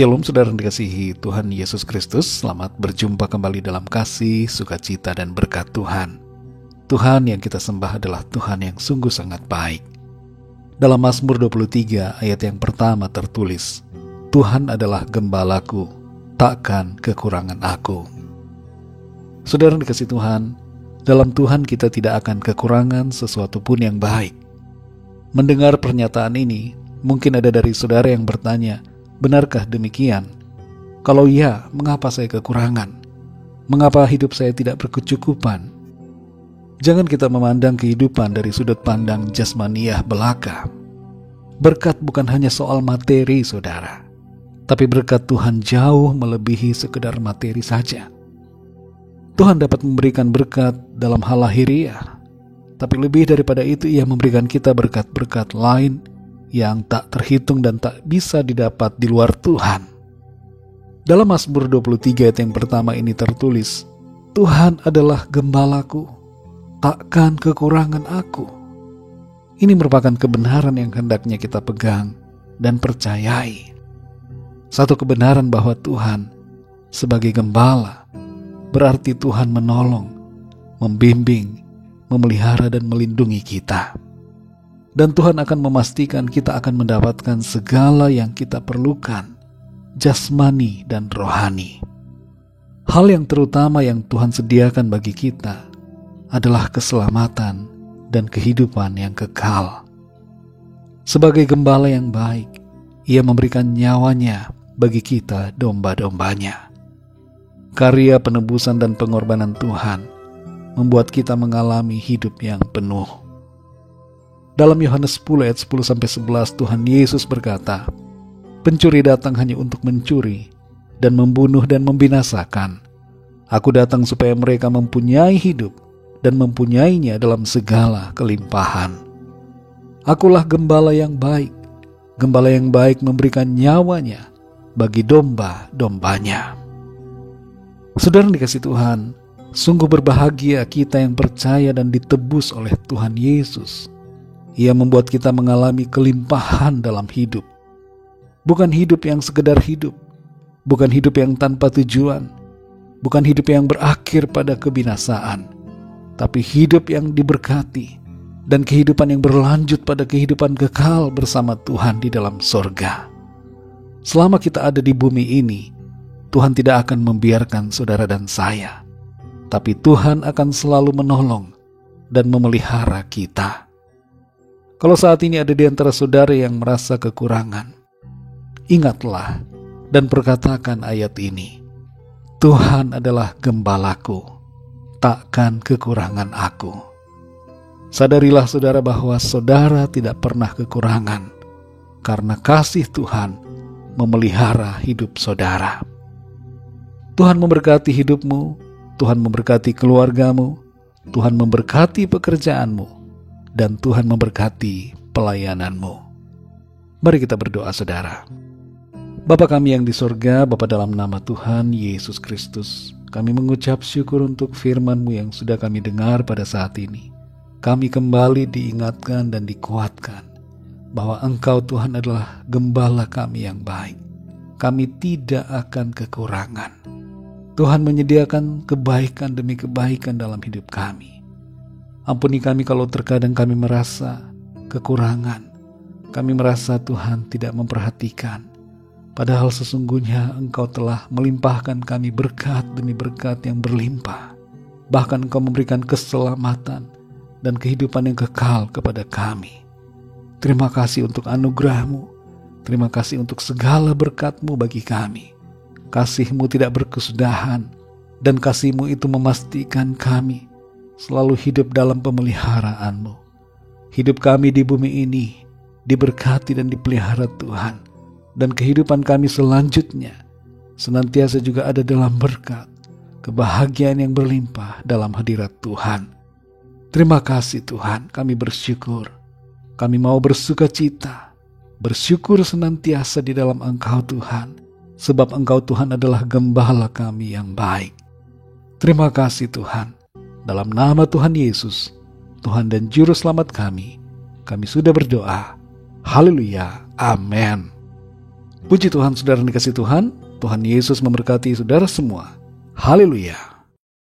Shalom saudara yang dikasihi Tuhan Yesus Kristus. Selamat berjumpa kembali dalam kasih, sukacita dan berkat Tuhan. Tuhan yang kita sembah adalah Tuhan yang sungguh sangat baik. Dalam Mazmur 23 ayat yang pertama tertulis, Tuhan adalah gembalaku, takkan kekurangan aku. Saudara yang dikasihi Tuhan, dalam Tuhan kita tidak akan kekurangan sesuatu pun yang baik. Mendengar pernyataan ini, mungkin ada dari saudara yang bertanya, benarkah demikian? Kalau iya, mengapa saya kekurangan? Mengapa hidup saya tidak berkecukupan? Jangan kita memandang kehidupan dari sudut pandang jasmaniah belaka. Berkat bukan hanya soal materi, saudara. Tapi berkat Tuhan jauh melebihi sekedar materi saja. Tuhan dapat memberikan berkat dalam hal lahiriah. Tapi lebih daripada itu, Ia memberikan kita berkat-berkat lain yang tak terhitung dan tak bisa didapat di luar Tuhan. Dalam Mazmur 23 ayat yang pertama ini tertulis, Tuhan adalah gembalaku, takkan kekurangan aku. Ini merupakan kebenaran yang hendaknya kita pegang dan percayai. Satu kebenaran bahwa Tuhan sebagai gembala berarti Tuhan menolong, membimbing, memelihara dan melindungi kita. Dan Tuhan akan memastikan kita akan mendapatkan segala yang kita perlukan, jasmani dan rohani. Hal yang terutama yang Tuhan sediakan bagi kita adalah keselamatan dan kehidupan yang kekal. Sebagai gembala yang baik, Ia memberikan nyawanya bagi kita domba-dombanya. Karya penebusan dan pengorbanan Tuhan membuat kita mengalami hidup yang penuh. Dalam Yohanes 10 ayat 10-11 Tuhan Yesus berkata, pencuri datang hanya untuk mencuri dan membunuh dan membinasakan. Aku datang supaya mereka mempunyai hidup dan mempunyainya dalam segala kelimpahan. Akulah gembala yang baik. Gembala yang baik memberikan nyawanya bagi domba-dombanya. Saudara yang dikasihi Tuhan, sungguh berbahagia kita yang percaya dan ditebus oleh Tuhan Yesus. Ia membuat kita mengalami kelimpahan dalam hidup. Bukan hidup yang sekedar hidup, bukan hidup yang tanpa tujuan, bukan hidup yang berakhir pada kebinasaan, tapi hidup yang diberkati dan kehidupan yang berlanjut pada kehidupan kekal bersama Tuhan di dalam sorga. Selama kita ada di bumi ini, Tuhan tidak akan membiarkan saudara dan saya, tapi Tuhan akan selalu menolong dan memelihara kita. Kalau saat ini ada di antara saudara yang merasa kekurangan, ingatlah dan perkatakan ayat ini. Tuhan adalah gembalaku, takkan kekurangan aku. Sadarilah saudara bahwa saudara tidak pernah kekurangan, karena kasih Tuhan memelihara hidup saudara. Tuhan memberkati hidupmu, Tuhan memberkati keluargamu, Tuhan memberkati pekerjaanmu, dan Tuhan memberkati pelayananmu. Mari kita berdoa saudara. Bapa kami yang di sorga, Bapa dalam nama Tuhan Yesus Kristus, kami mengucap syukur untuk firman-Mu yang sudah kami dengar pada saat ini. Kami kembali diingatkan dan dikuatkan bahwa Engkau Tuhan adalah gembala kami yang baik. Kami tidak akan kekurangan. Tuhan menyediakan kebaikan demi kebaikan dalam hidup kami. Ampuni kami kalau terkadang kami merasa kekurangan. Kami merasa Tuhan tidak memperhatikan. Padahal sesungguhnya Engkau telah melimpahkan kami berkat demi berkat yang berlimpah. Bahkan Engkau memberikan keselamatan dan kehidupan yang kekal kepada kami. Terima kasih untuk anugerah-Mu. Terima kasih untuk segala berkat-Mu bagi kami. Kasih-Mu tidak berkesudahan, dan kasih-Mu itu memastikan kami selalu hidup dalam pemeliharaan-Mu. Hidup kami di bumi ini diberkati dan dipelihara Tuhan, dan kehidupan kami selanjutnya senantiasa juga ada dalam berkat, kebahagiaan yang berlimpah dalam hadirat Tuhan. Terima kasih Tuhan, kami bersyukur. Kami mau bersukacita, bersyukur senantiasa di dalam Engkau Tuhan, sebab Engkau Tuhan adalah gembala kami yang baik. Terima kasih Tuhan. Dalam nama Tuhan Yesus, Tuhan dan Juru Selamat kami sudah berdoa. Haleluya. Amin. Puji Tuhan, saudara yang dikasihi Tuhan. Tuhan Yesus memberkati saudara semua. Haleluya.